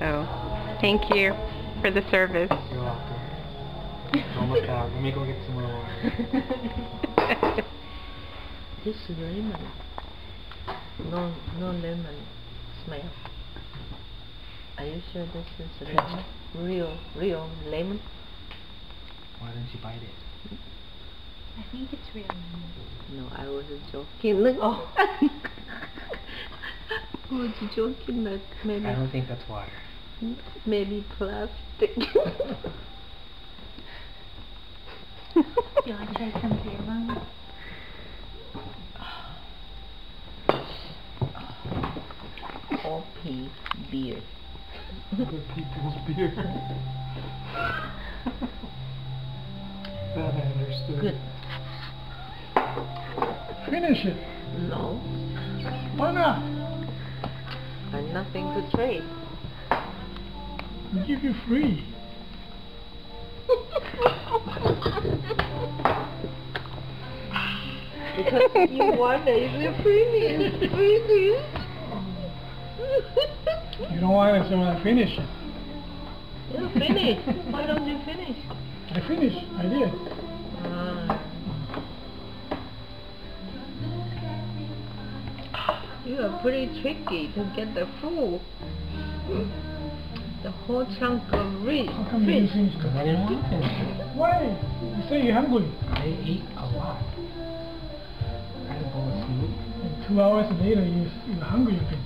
Oh, thank you for the service. You're welcome. Almost out. Let me go get some more water. This is lemon. No lemon smell. Are you sure this is lemon? Real lemon? Why didn't you bite it? I think it's real. No, I wasn't joking. Look, oh. I was joking that maybe. I don't think that's water. Maybe plastic. You want to try some beer, Mom? Coffee beer. Other people's beer. That I understood. Good. Finish it. No, Why not? and nothing to trade. We give you free. Because you want it, it's free. You don't want it, so I finish it. Yeah, finish. Why don't you finish? I finished. I did. You are pretty tricky to get the full, the whole chunk of How come you didn't fish. finish Because I it? didn't want to finish it. Why? You say you're hungry. I ate a lot. I had a bowl of soup. And 2 hours later, you're hungry again.